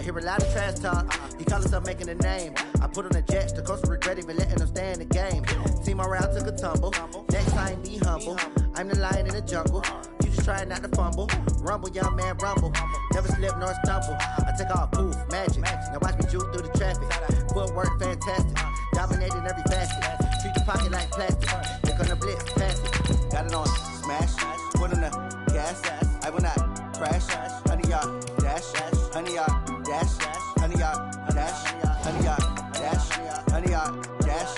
Hear a lot of trash talk, he call himself making a name. I put on the Jets, the coach regret even letting them stay in the game. See my route took a tumble, next time be humble. I'm the lion in the jungle, you just trying not to fumble. Rumble, young man, rumble, never slip nor stumble. I take off, poof, magic, now watch me juke through the traffic. Footwork fantastic, dominating every facet. Treat the pocket like plastic, here come the blitz, pass it. Got it on, smash, put in the gas, I will not crash. Honey, y'all, dash, honey, y'all. Dash, honey, y'all, dash, honey, y'all, dash, honey, y'all, dash.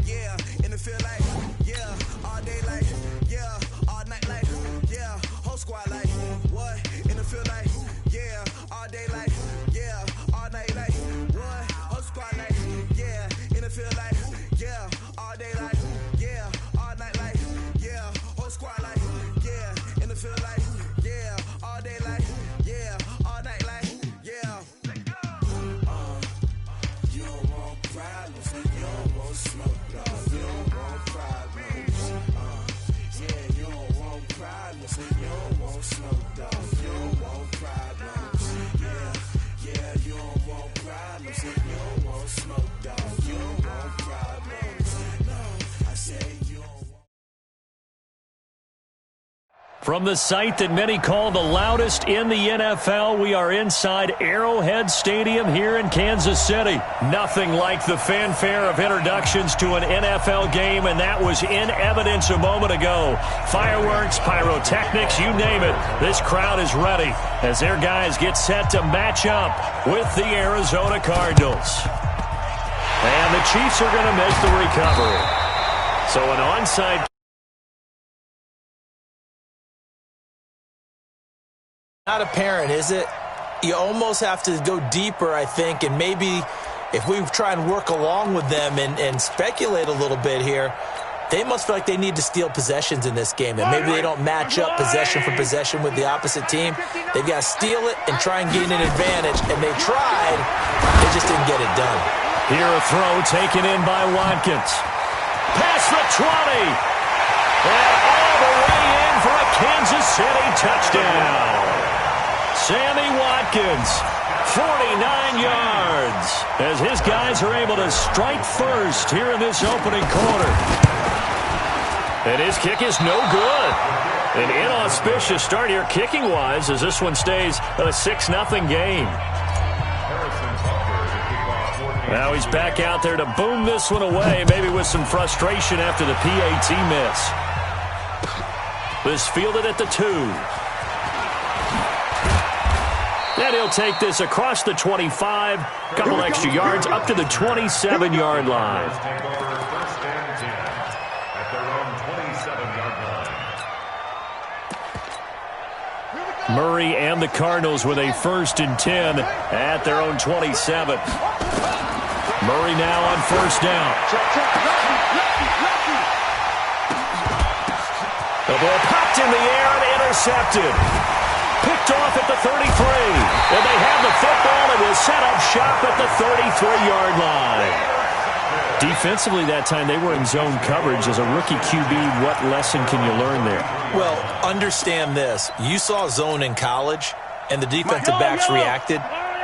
Yeah, in the field like, yeah, all day like, yeah, all night like, yeah, whole squad like, what? In the field like, yeah, all day like, yeah, all night like, what? Whole squad like, yeah, in the field like, yeah, all day like, yeah, all night like, yeah, whole squad like, yeah, in the field like, yeah, all day like, yeah, all night like, yeah. You don't want problems, you don't want smoke, dog. You don't want problems. Yeah, you don't want problems, you don't want smoke, dog. You don't want problems. Yeah, you don't want problems, you don't want smoke, dog. You don't want problems. No, I say you don't want. From the site that many call the loudest in the NFL, we are inside Arrowhead Stadium here in Kansas City. Nothing like the fanfare of introductions to an NFL game, and that was in evidence a moment ago. Fireworks, pyrotechnics, you name it. This crowd is ready as their guys get set to match up with the Arizona Cardinals. And the Chiefs are going to make the recovery. So an onside. Not apparent, is it? You almost have to go deeper, I think, and maybe if we try and work along with them and speculate a little bit here, they must feel like they need to steal possessions in this game, and maybe they don't match up possession for possession with the opposite team. They've got to steal it and try and gain an advantage, and they tried. They just didn't get it done. Here a throw taken in by Watkins. Past the 20. And all the way in for a Kansas City touchdown. Sammy Watkins, 49 yards, as his guys are able to strike first here in this opening quarter. And his kick is no good. An inauspicious start here kicking-wise as this one stays a 6-0 game. Now he's back out there to boom this one away, maybe with some frustration after the PAT miss. This fielded at the 2. And he'll take this across the 25, couple extra yards, up to the 27-yard line. Murray and the Cardinals with a 1st and 10 at their own 27. Murray now on 1st down. The ball popped in the air and intercepted. Picked off at the 33. And they have the football and will set up shop at the 33-yard line. Defensively that time, they were in zone coverage. As a rookie QB, what lesson can you learn there? Well, understand this. You saw zone in college, and the defensive backs reacted,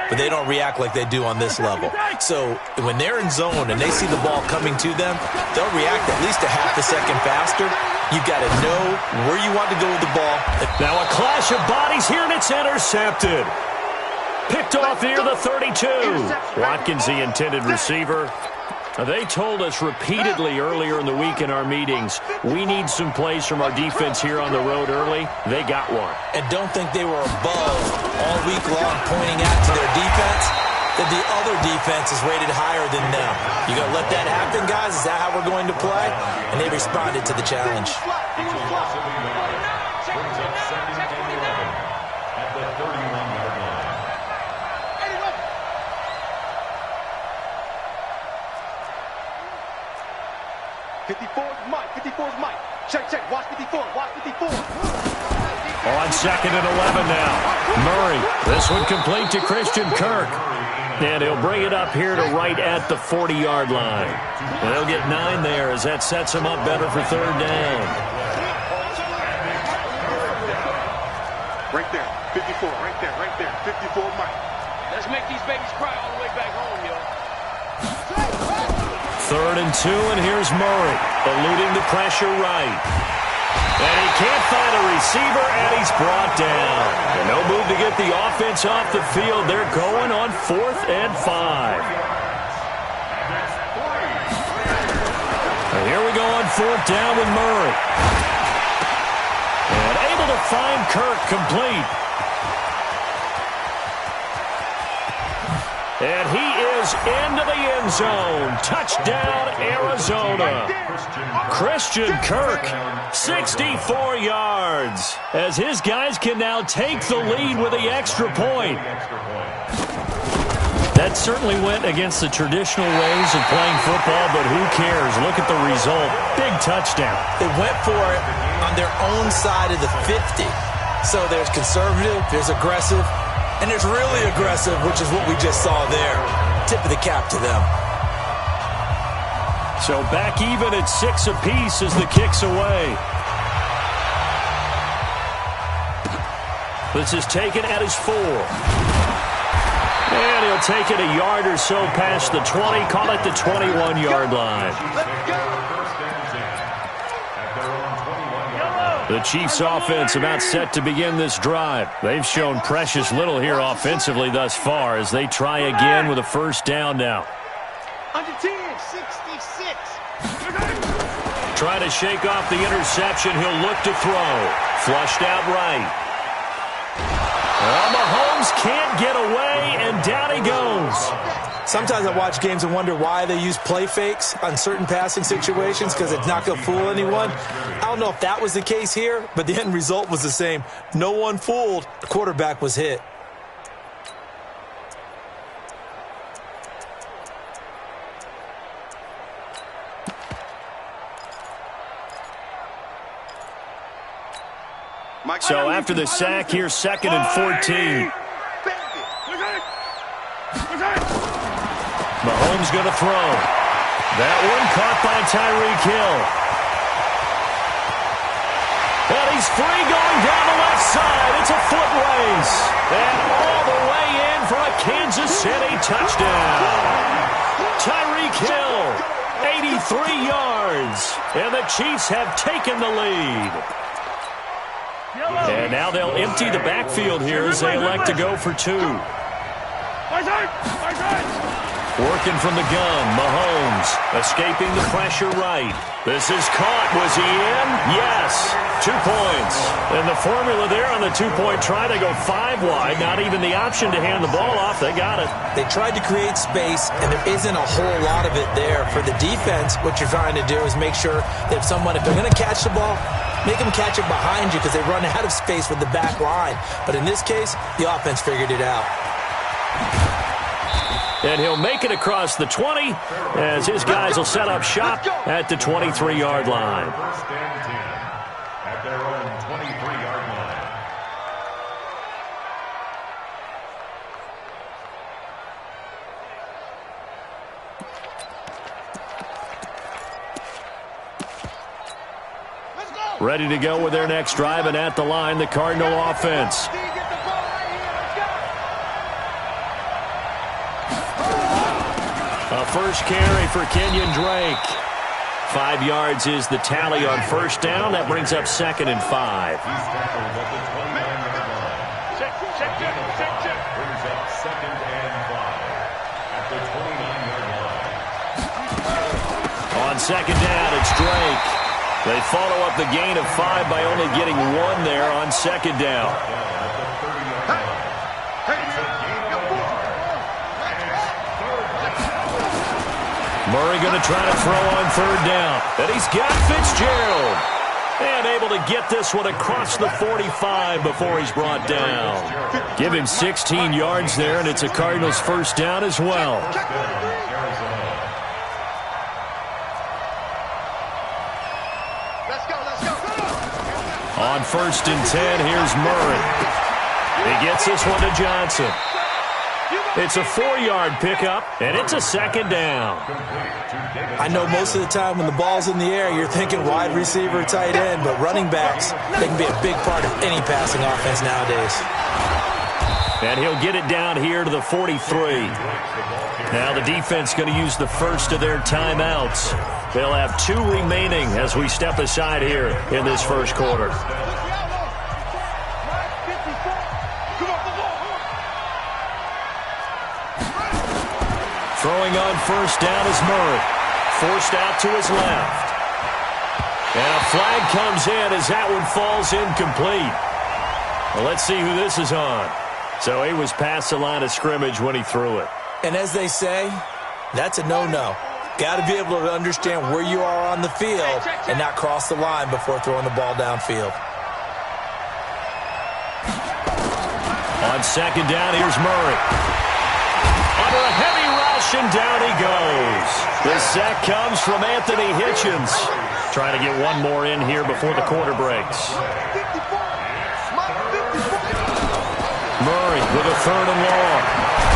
but they don't react like they do on this level. So when they're in zone and they see the ball coming to them, they'll react at least a half a second faster. You've got to know where you want to go with the ball. Now a clash of bodies here, and it's intercepted. Picked off near the 32. Watkins, the intended receiver. They told us repeatedly earlier in the week in our meetings, we need some plays from our defense here on the road early. They got one. And don't think they were above all week long pointing out to their defense that the other defense is rated higher than them. You going to let that happen, guys? Is that how we're going to play? And they responded to the challenge. Mike. Check. Watch 54. On 2nd and 11 now. Murray. This one complete to Christian Kirk. And he'll bring it up here to right at the 40-yard line. And they'll get 9 there as that sets him up better for third down. Right there, 54, right there, 54, Mike. Let's make these babies cry all the way back home, yo. 3rd and 2, and here's Murray, eluding the pressure right. And he can't find a receiver, and he's brought down. And no move to get the offense off the field. They're going on 4th and 5. And here we go on 4th down with Murray. And able to find Kirk complete. And he is into the end zone. Touchdown, Arizona. Christian Kirk, 64 yards, as his guys can now take the lead with the extra point. That certainly went against the traditional ways of playing football, but who cares? Look at the result. Big touchdown. They went for it on their own side of the 50. So there's conservative, there's aggressive, and there's really aggressive, which is what we just saw there. Tip of the cap to them. So back even at 6 apiece as the kick's away. This is taken at his 4. And he'll take it a yard or so past the 20, call it the 21-yard line. The Chiefs offense about set to begin this drive. They've shown precious little here offensively thus far as they try again with a first down now. Under 10, 66. Try to shake off the interception. He'll look to throw. Flushed out right. Well, Mahomes can't get away, and down he goes. Sometimes I watch games and wonder why they use play fakes on certain passing situations, because it's not going to fool anyone. I don't know if that was the case here, but the end result was the same. No one fooled. The quarterback was hit. So after the sack, here's 2nd and 14. Mahomes going to throw. That one caught by Tyreek Hill. And he's free going down the left side. It's a foot race. And all the way in for a Kansas City touchdown. Tyreek Hill, 83 yards. And the Chiefs have taken the lead. And now they'll empty the backfield here as they elect to go for 2. Working from the gun, Mahomes escaping the pressure right. This is caught. Was he in? Yes. 2 points. And the formula there on the 2-point try to go 5 wide. Not even the option to hand the ball off. They got it. They tried to create space, and there isn't a whole lot of it there. For the defense, what you're trying to do is make sure that if they're going to catch the ball, make them catch it behind you because they run out of space with the back line. But in this case, the offense figured it out. And he'll make it across the 20 as his guys will set up shop at the 23-yard line. First and 10 at their own 23-yard line. Ready to go with their next drive, and at the line, the Cardinal offense. A first carry for Kenyon Drake. 5 yards is the tally on first down. That brings up 2nd and 5. He's tackled at the 29-yard line. Check. Brings up 2nd and 5 at the 29-yard line. On second down, it's Drake. They follow up the gain of 5 by only getting 1 there on second down. Murray going to try to throw on third down. And he's got Fitzgerald. And able to get this one across the 45 before he's brought down. Give him 16 yards there, and it's a Cardinals first down as well. Let's go. On first and 10, here's Murray. He gets this one to Johnson. It's a 4-yard pickup, and it's a second down. I know most of the time when the ball's in the air, you're thinking wide receiver, tight end, but running backs, they can be a big part of any passing offense nowadays. And he'll get it down here to the 43. Now the defense going to use the first of their timeouts. They'll have 2 remaining as we step aside here in this first quarter. Throwing on first down is Murray. Forced out to his left. And a flag comes in as that one falls incomplete. Well, let's see who this is on. So he was past the line of scrimmage when he threw it. And as they say, that's a no-no. Got to be able to understand where you are on the field and not cross the line before throwing the ball downfield. On second down, here's Murray. Under a heavy rush, and down he goes. The sack comes from Anthony Hitchens. Trying to get one more in here before the quarter breaks. Murray with a 3rd and long.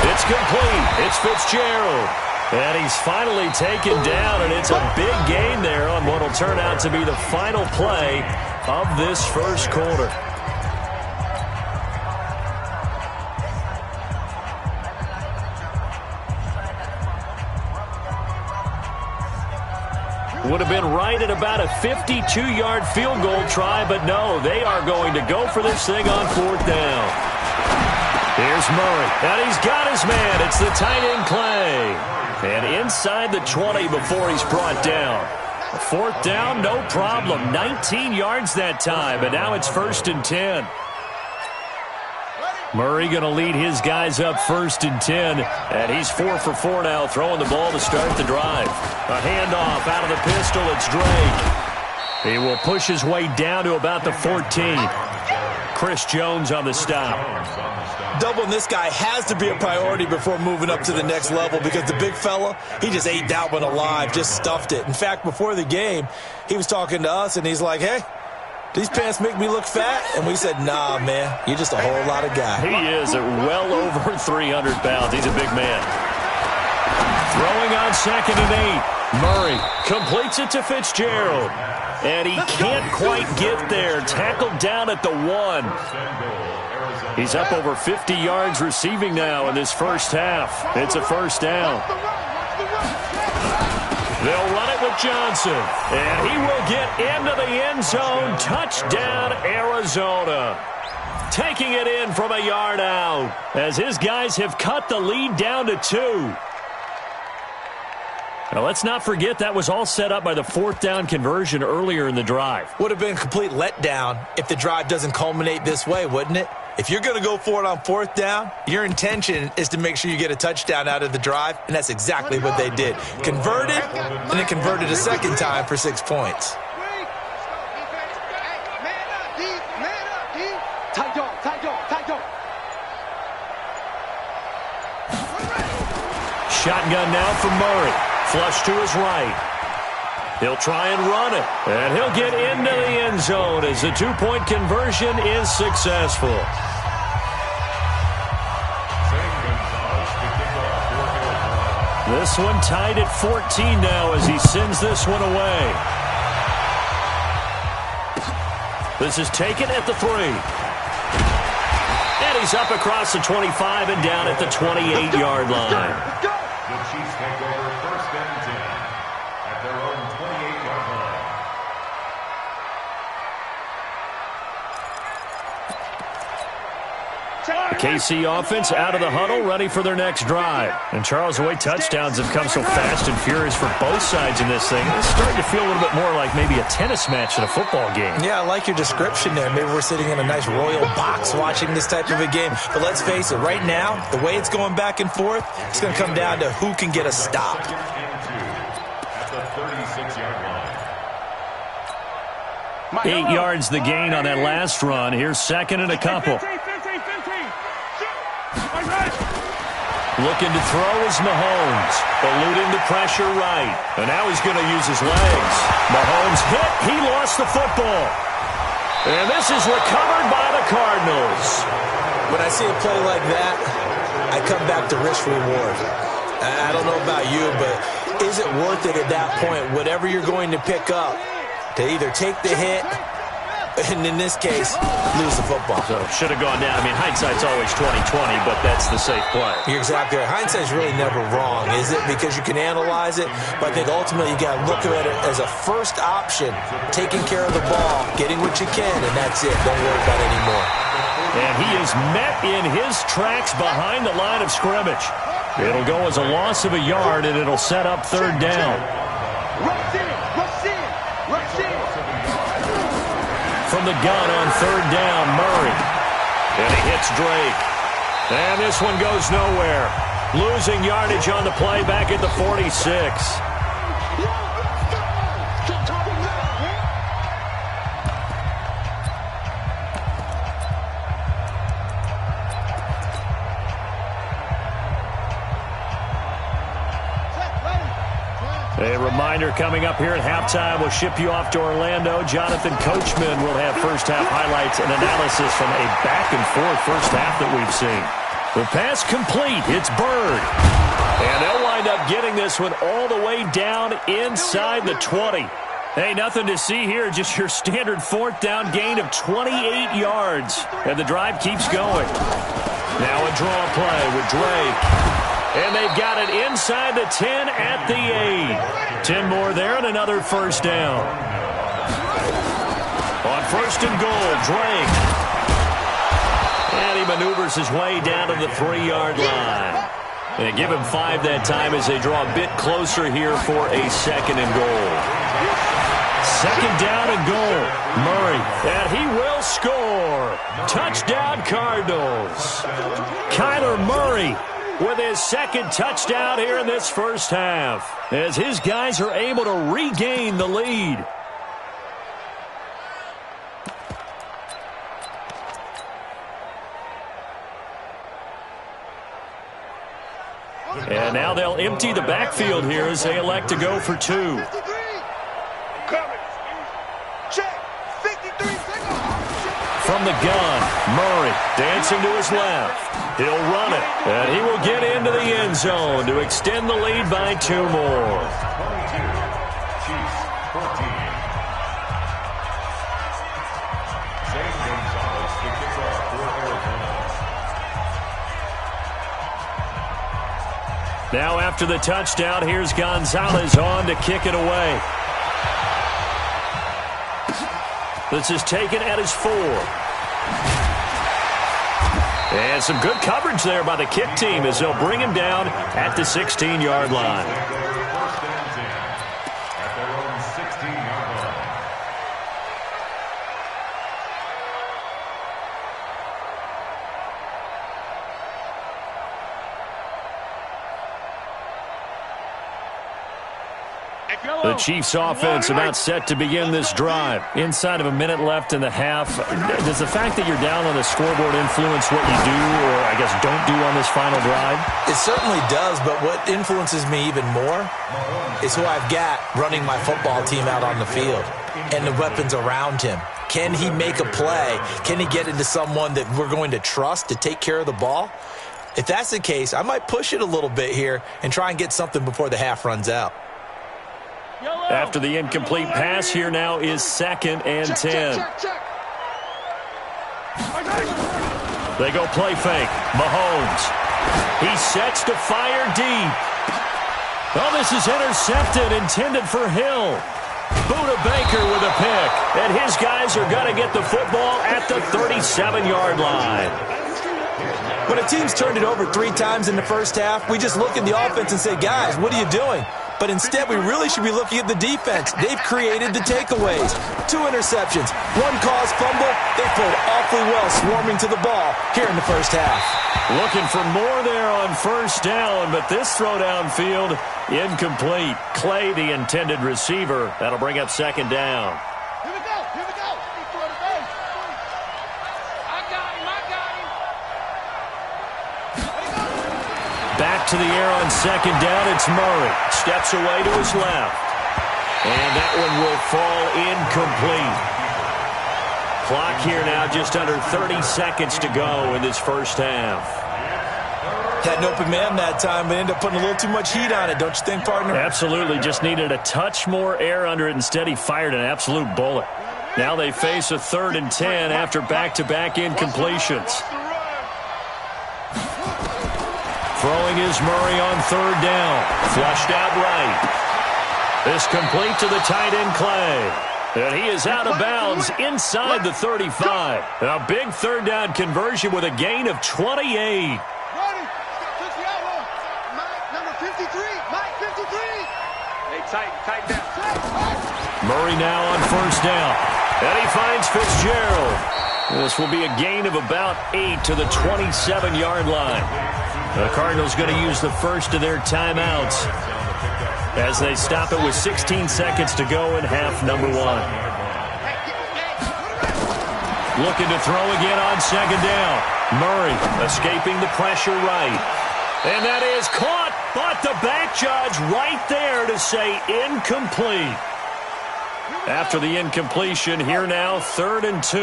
It's complete. It's Fitzgerald. And he's finally taken down, and it's a big gain there on what will turn out to be the final play of this first quarter. Would have been right at about a 52-yard field goal try, but no, they are going to go for this thing on 4th down. Here's Murray, and he's got his man. It's the tight end Clay. And inside the 20 before he's brought down. 4th down, no problem. 19 yards that time, but now it's 1st and 10. Murray going to lead his guys up 1st and 10, and he's 4 for 4 now, throwing the ball to start the drive. A handoff out of the pistol, it's Drake. He will push his way down to about the 14. Chris Jones on the stop. Doubling this guy has to be a priority before moving up to the next level because the big fella, he just ate that one alive, just stuffed it. In fact, before the game, he was talking to us, and he's like, hey, these pants make me look fat? And we said, nah, man, you're just a whole lot of guy. He is at well over 300 pounds. He's a big man. Throwing on 2nd and 8. Murray completes it to Fitzgerald. And he can't quite get there. Tackled down at the 1. He's up over 50 yards receiving now in this first half. It's a 1st down. They'll run it with Johnson, and he will get into the end zone. Touchdown, Arizona. Taking it in from a yard out as his guys have cut the lead down to 2. Now, let's not forget that was all set up by the 4th down conversion earlier in the drive. Would have been a complete letdown if the drive doesn't culminate this way, wouldn't it? If you're going to go for it on 4th down, your intention is to make sure you get a touchdown out of the drive, and that's exactly what they did. Converted, and then converted a second time for 6 points. Shotgun now from Murray. Flush to his right. He'll try and run it, and he'll get into the end zone as the 2-point conversion is successful. This one tied at 14 now as he sends this one away. This is taken at the 3. And he's up across the 25 and down at the 28-yard line. The Chiefs take over 1st and 10 at their own 28-yard line. The KC offense out of the huddle, ready for their next drive. And Charles, the way touchdowns have come so fast and furious for both sides in this thing, it's starting to feel a little bit more like maybe a tennis match in a football game. Yeah, I like your description there. Maybe we're sitting in a nice royal box watching this type of a game. But let's face it, right now, the way it's going back and forth, it's going to come down to who can get a stop. At the 36-yard line. 8 yards the gain on that last run. Here's 2nd and a couple. Looking to throw is Mahomes. Eluding the pressure right. And now he's going to use his legs. Mahomes hit. He lost the football. And this is recovered by the Cardinals. When I see a play like that, I come back to risk reward. I don't know about you, but is it worth it at that point, whatever you're going to pick up, to either take the hit, and in this case, lose the football? So should have gone down. I mean, hindsight's always 20/20, but that's the safe play. You're exactly right. Hindsight's really never wrong, is it? Because you can analyze it, but I think ultimately you got to look at it as a first option, taking care of the ball, getting what you can, and that's it. Don't worry about it anymore. And he is met in his tracks behind the line of scrimmage. It'll go as a loss of a yard, and it'll set up third down. From the gun on third down, Murray. And he hits Drake. And this one goes nowhere. Losing yardage on the play back at the 46. A reminder coming up here at halftime, we'll ship you off to Orlando. Jonathan Coachman will have first-half highlights and analysis from a back-and-forth first half that we've seen. The pass complete. It's Bird. And they'll wind up getting this one all the way down inside the 20. Hey, nothing to see here, just your standard fourth down gain of 28 yards. And the drive keeps going. Now a draw play with Drake. And they've got it inside the 10 at the 8. 10 more there and another first down. On first and goal, Drake. And he maneuvers his way down to the 3-yard line. And give him 5 that time as they draw a bit closer here for a second and goal. Second down and goal. Murray. And he will score. Touchdown, Cardinals. Kyler Murray with his second touchdown here in this first half, as his guys are able to regain the lead. And now they'll empty the backfield here as they elect to go for 2. From the gun, Murray dancing to his left. He'll run it, and he will get into the end zone to extend the lead by 2 more. Now after the touchdown, here's Gonzalez on to kick it away. This is taken at his 4. And some good coverage there by the kick team as they'll bring him down at the 16-yard line. First and 10 at their own 16-yard line. The Chiefs offense about set to begin this drive. Inside of a minute left in the half. Does the fact that you're down on the scoreboard influence what you do, or I guess don't do on this final drive? It certainly does, but what influences me even more is who I've got running my football team out on the field and the weapons around him. Can he make a play? Can he get into someone that we're going to trust to take care of the ball? If that's the case, I might push it a little bit here and try and get something before the half runs out. After the incomplete pass, here now is 2nd and 10. They go play fake. Mahomes. He sets to fire deep. Oh, this is intercepted, intended for Hill. Buda Baker with a pick. And his guys are going to get the football at the 37-yard line. When a team's turned it over 3 times in the first half, we just look at the offense and say, guys, what are you doing? But instead, we really should be looking at the defense. They've created the takeaways. 2 interceptions, 1 caused fumble. They played awfully well swarming to the ball here in the first half. Looking for more there on first down, but this throw downfield incomplete. Clay, the intended receiver. That'll bring up 2nd down. Here we go. Back to the air on 2nd down. It's Murray. Steps away to his left. And that one will fall incomplete. Clock here now just under 30 seconds to go in this first half. Had an open man that time, but ended up putting a little too much heat on it, don't you think, partner? Absolutely. Just needed a touch more air under it. Instead, he fired an absolute bullet. Now they face a 3rd and 10 after back-to-back incompletions. Throwing is Murray on 3rd down. Flushed out right. This complete to the tight end, Clay. And he is out of bounds inside the 35. A big 3rd down conversion with a gain of 28. Tight down. Murray now on 1st down. And he finds Fitzgerald. This will be a gain of about 8 to the 27-yard line. The Cardinals going to use the first of their timeouts as they stop it with 16 seconds to go in half number 1. Looking to throw again on 2nd down. Murray escaping the pressure right. And that is caught, but the back judge right there to say incomplete. After the incompletion, here now, 3rd and 2.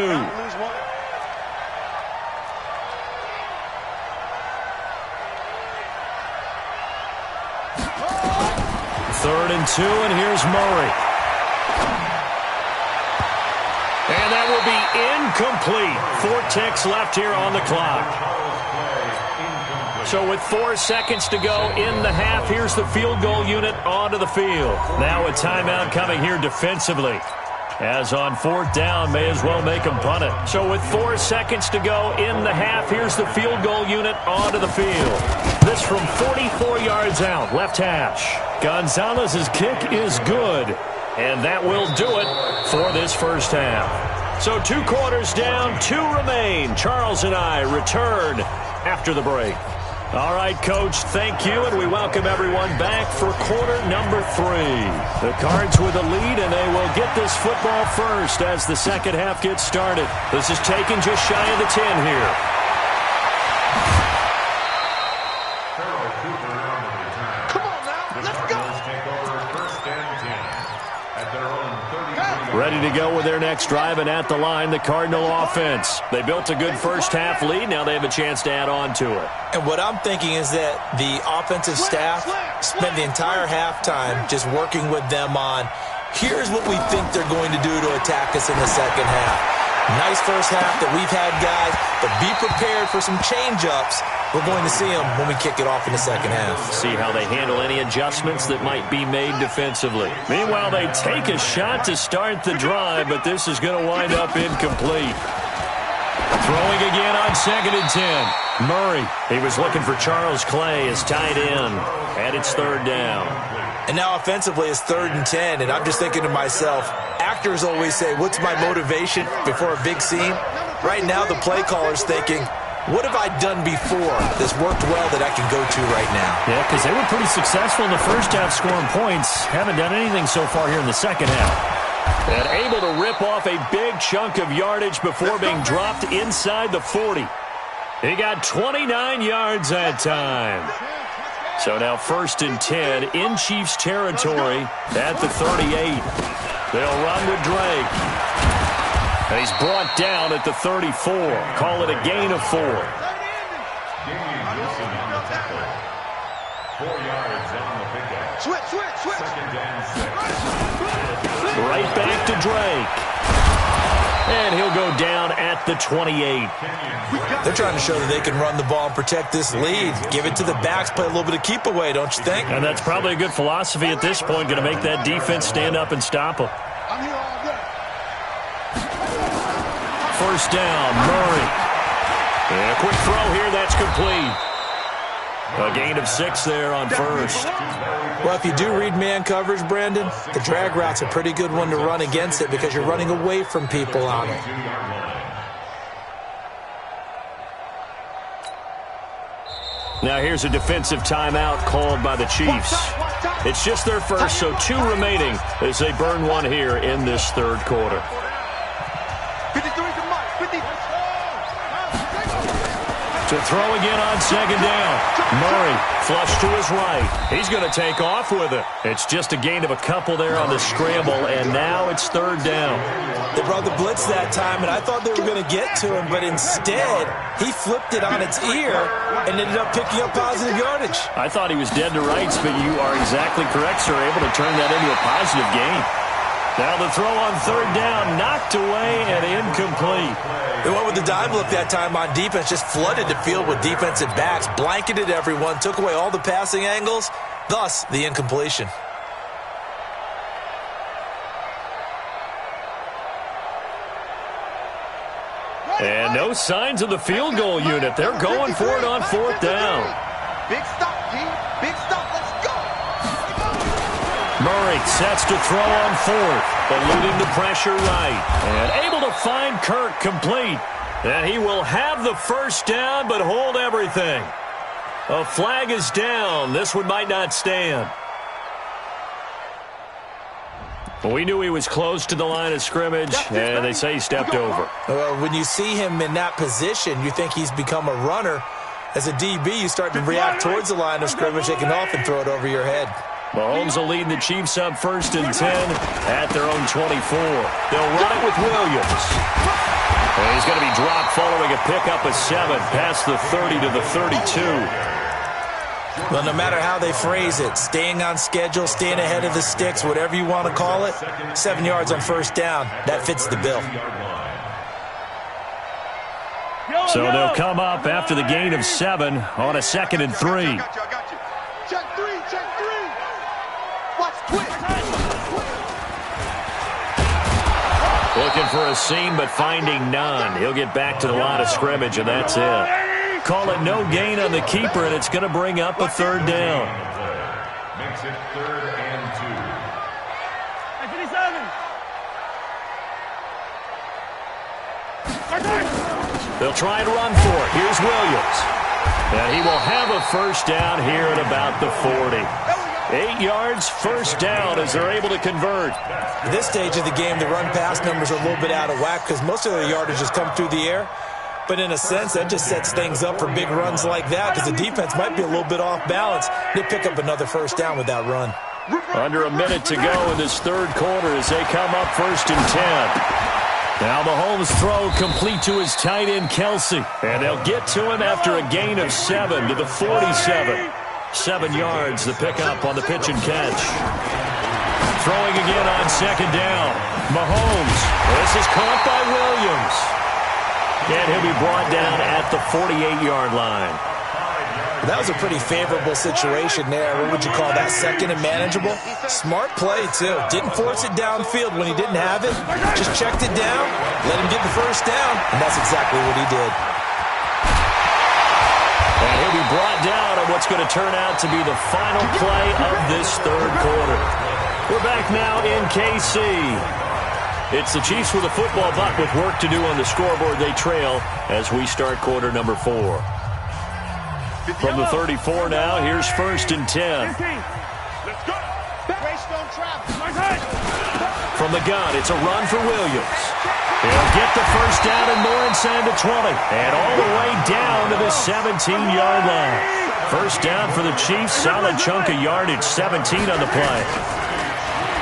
3rd and 2, and here's Murray. And that will be incomplete. 4 ticks left here on the clock. So with 4 seconds to go in the half, here's the field goal unit onto the field. Now a timeout coming here defensively. As on 4th down, may as well make him punt it. So with 4 seconds to go in the half, here's the field goal unit onto the field. This from 44 yards out, left hash. Gonzalez's kick is good, and that will do it for this first half. So 2 quarters down, 2 remain. Charles and I return after the break. All right, Coach, thank you, and we welcome everyone back for quarter number 3. The Cards with a lead, and they will get this football first as the second half gets started. This is taken just shy of the 10 here. Ready to go with their next drive, and at the line, the Cardinal offense. They built a good first half lead. Now they have a chance to add on to it. And what I'm thinking is that the offensive staff spent the entire halftime just working with them on, here's what we think they're going to do to attack us in the second half. Nice first half that we've had, guys, but be prepared for some change-ups. We're going to see them when we kick it off in the second half. See how they handle any adjustments that might be made defensively. Meanwhile, they take a shot to start the drive, but this is going to wind up incomplete. Throwing again on 2nd and 10. Murray, he was looking for Charles Clay as tight end, and it's 3rd down. And now offensively it's 3rd and 10, and I'm just thinking to myself, actors always say, what's my motivation before a big scene? Right now the play caller's thinking, what have I done before that's worked well that I can go to right now? Yeah, because they were pretty successful in the first half scoring points. Haven't done anything so far here in the second half. And able to rip off a big chunk of yardage before being dropped inside the 40. He got 29 yards that time. So now 1st and 10 in Chiefs territory at the 38. They'll run with Drake. And he's brought down at the 34. Call it a gain of 4. 4 yards on the pickup. Switch. 2nd and 6. Right back to Drake. And he'll go down at the 28. They're trying to show that they can run the ball and protect this lead. Give it to the backs, play a little bit of keep away, don't you think? And that's probably a good philosophy at this point, going to make that defense stand up and stop them. 1st down, Murray. And a quick throw here, that's complete. A gain of 6 there on 1st. Well, if you do read man coverage, Brandon, the drag route's a pretty good one to run against it because you're running away from people on it. Now here's a defensive timeout called by the Chiefs. It's just their first, so 2 remaining as they burn one here in this 3rd quarter. 53 to Mike. 50. To throw again on second down. Murray flush to his right. He's going to take off with it. It's just a gain of a couple there on the scramble, and now it's third down. They brought the blitz that time, and I thought they were going to get to him, but instead he flipped it on its ear and ended up picking up positive yardage. I thought he was dead to rights, but you are exactly correct, sir. Able to turn that into a positive gain. Now the throw on third down, knocked away and incomplete. They went with the dime look that time on defense, just flooded the field with defensive backs, blanketed everyone, took away all the passing angles, thus the incompletion. And no signs of the field goal unit. They're going for it on fourth down. Big stop, G. Big stop. Let's go. Murray sets to throw on fourth, eluding the pressure right. And able to find Kirk complete. And he will have the first down, but hold everything. A flag is down. This one might not stand. We knew he was close to the line of scrimmage, and they say he stepped over. When you see him in that position, you think he's become a runner. As a DB, you start to react towards the line of scrimmage. They can often throw it over your head. Mahomes will lead the Chiefs up 1st and 10 at their own 24. They'll run it with Williams. And he's going to be dropped following a pickup of 7 past the 30 to the 32. Well, no matter how they phrase it, staying on schedule, staying ahead of the sticks, whatever you want to call it, 7 yards on first down, that fits the bill. So they'll come up after the gain of 7 on a 2nd and 3. I got you. Check three. Watch quick. Looking for a seam, but finding none. He'll get back to the line of scrimmage, and that's it. Call it no gain on the keeper, and it's going to bring up a third down. Makes it 3rd and 2. They'll try and run for it. Here's Williams. And he will have a first down here at about the 40. 8 yards, first down as they're able to convert. At this stage of the game, the run-pass numbers are a little bit out of whack because most of their yardage has come through the air. But in a sense, that just sets things up for big runs like that because the defense might be a little bit off balance. They pick up another first down with that run. Under a minute to go in this third quarter as they come up 1st and 10. Now Mahomes' throw complete to his tight end, Kelsey. And they'll get to him after a gain of 7 to the 47. 7 yards, the pickup on the pitch and catch. Throwing again on second down. Mahomes. This is caught by Williams. And he'll be brought down at the 48-yard line. That was a pretty favorable situation there. What would you call that? 2nd and manageable? Smart play, too. Didn't force it downfield when he didn't have it. Just checked it down, let him get the first down, and that's exactly what he did. And he'll be brought down on what's going to turn out to be the final play of this third quarter. We're back now in KC. It's the Chiefs with a football, but with work to do on the scoreboard. They trail as we start quarter number 4. From the 34 now, here's 1st and 10. From the gun, it's a run for Williams. He'll get the first down and more inside the 20. And all the way down to the 17-yard line. First down for the Chiefs. Solid chunk of yardage. 17 on the play.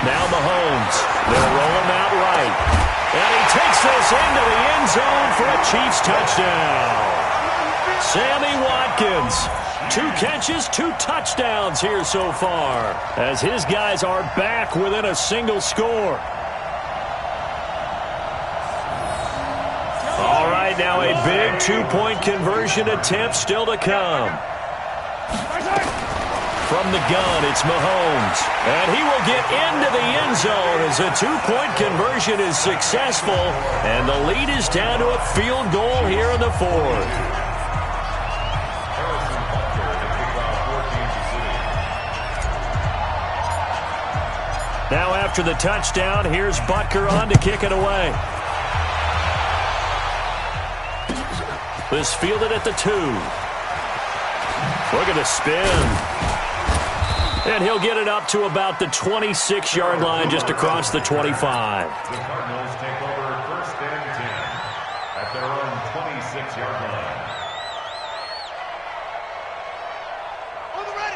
Now Mahomes. They'll roll him out right. And he takes this into the end zone for a Chiefs touchdown. Sammy Watkins. 2 catches, 2 touchdowns here so far. As his guys are back within a single score. All right, now a big 2-point conversion attempt still to come. From the gun, it's Mahomes. And he will get into the end zone as a 2-point conversion is successful. And the lead is down to a field goal here in the 4th. Now after the touchdown, here's Butker on to kick it away. This fielded at the 2. Look at the spin. And he'll get it up to about the 26-yard line just across the 25. The Cardinals take over 1st and 10 at their own 26-yard line.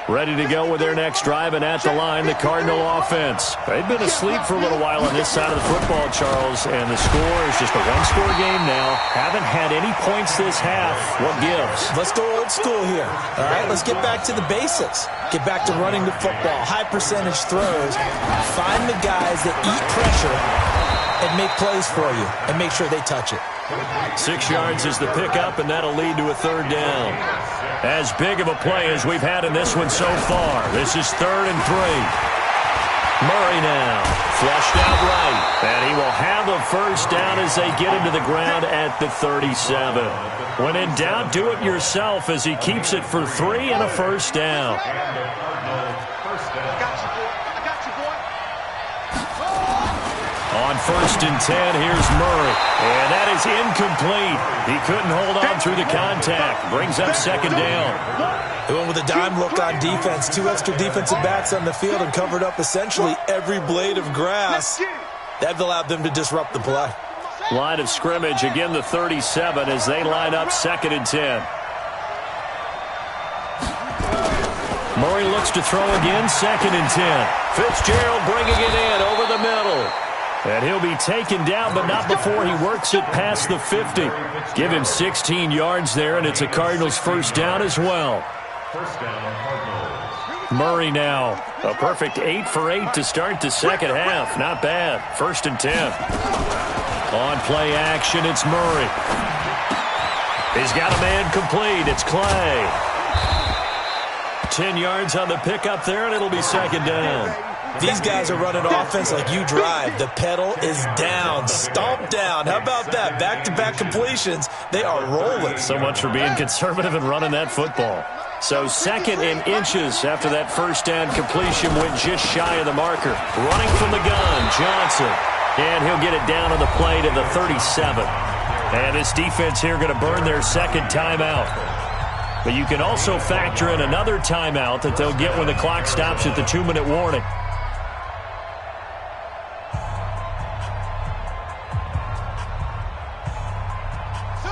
ready to go with their next drive, and at the line, the Cardinal offense. They've been asleep for a little while on this side of the football, Charles, and the score is just a one-score game now. Haven't had any points this half. What gives? Let's go old school here. All right, let's get back to the basics. Get back to running the football, high percentage throws. Find the guys that eat pressure and make plays for you, and make sure they touch it. 6 yards is the pickup, and that'll lead to a third down. As big of a play as we've had in this one so far. This is 3rd and 3. Murray now, flushed out right, and he will have a first down as they get him to the ground at the 37. When in doubt, do it yourself as he keeps it for 3 and a first down. On 1st and 10, here's Murray. And that is incomplete. He couldn't hold on through the contact. Brings up 2nd down. They went with a dime look on defense. 2 extra defensive backs on the field and covered up essentially every blade of grass. That allowed them to disrupt the play. Line of scrimmage, again the 37 as they line up 2nd and 10. Murray looks to throw again, 2nd and 10. Fitzgerald bringing it in over the middle. And he'll be taken down, but not before he works it past the 50. Give him 16 yards there, and it's a Cardinals first down as well. First down, Cardinals. Murray now. A perfect 8 for 8 to start the second half. Not bad. 1st and 10. On play action, it's Murray. He's got a man complete. It's Clay. 10 yards on the pickup there, and it'll be 2nd down. These guys are running offense like you drive. The pedal is down, stomp down. How about that? Back-to-back completions. They are rolling. So much for being conservative and running that football. So 2nd and inches after that first down completion went just shy of the marker. Running from the gun, Johnson. And he'll get it down on the play to the 37. And this defense here going to burn their 2nd timeout. But you can also factor in another timeout that they'll get when the clock stops at the 2-minute warning.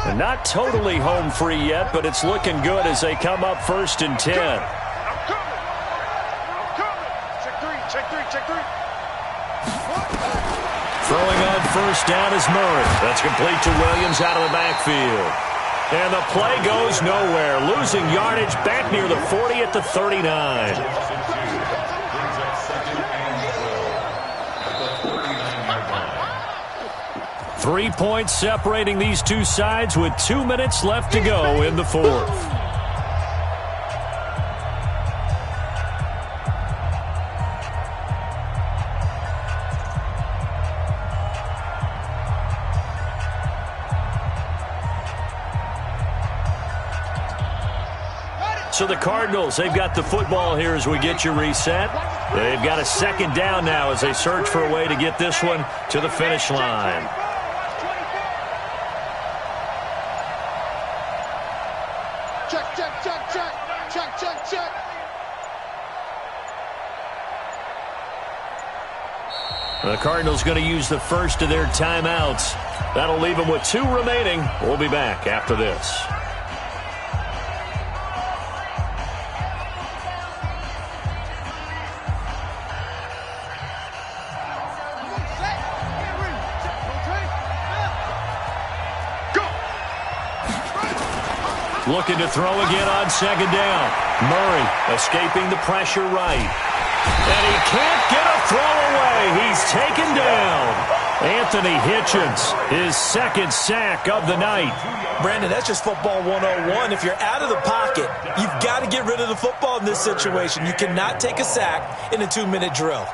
They're not totally home free yet, but it's looking good as they come up 1st and 10. I'm coming. Check three. Throwing on 1st down is Murray. That's complete to Williams out of the backfield. And the play goes nowhere. Losing yardage back near the 40 at the 39. 3 points separating these two sides with 2 minutes left to go in the 4th. So the Cardinals, they've got the football here as we get you reset. They've got a 2nd down now as they search for a way to get this one to the finish line. Check. The Cardinals going to use the first of their timeouts. That'll leave them with 2 remaining. We'll be back after this. Looking to throw again on 2nd down. Murray escaping the pressure right. And he can't get a throw away. He's taken down. Anthony Hitchens, his 2nd sack of the night. Brandon, that's just football 101. If you're out of the pocket, you've got to get rid of the football in this situation. You cannot take a sack in a 2-minute drill.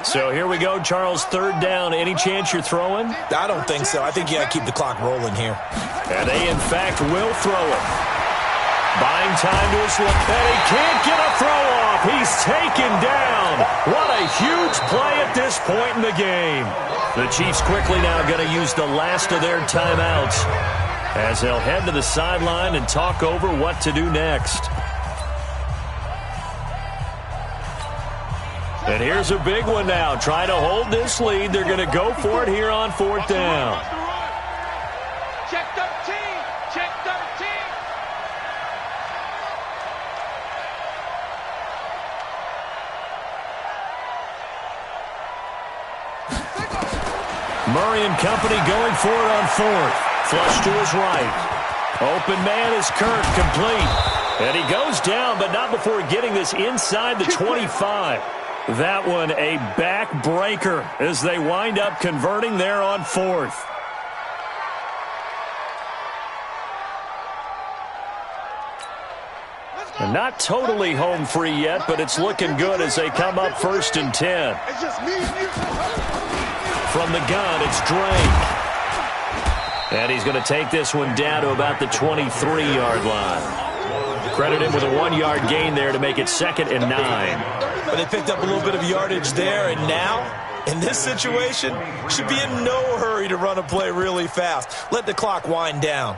So here we go, Charles, 3rd down. Any chance you're throwing? I don't think so. I think you got to keep the clock rolling here. And they, in fact, will throw it. Buying time to his left. And he can't get a throw off. He's taken down. What a huge play at this point in the game. The Chiefs quickly now going to use the last of their timeouts as they'll head to the sideline and talk over what to do next. And here's a big one now. Try to hold this lead. They're going to go for it here on 4th down. Check 13. Murray and company going for it on fourth. Flush to his right. Open man is Kirk, complete. And he goes down, but not before getting this inside the 25. That one a backbreaker as they wind up converting there on fourth. And not totally home free yet, but it's looking good as they come up 1st and 10. From the gun, it's Drake. And he's going to take this one down to about the 23-yard line. Credit him with a 1-yard gain there to make it 2nd and 9. But they picked up a little bit of yardage there, and now, in this situation, should be in no hurry to run a play really fast. Let the clock wind down.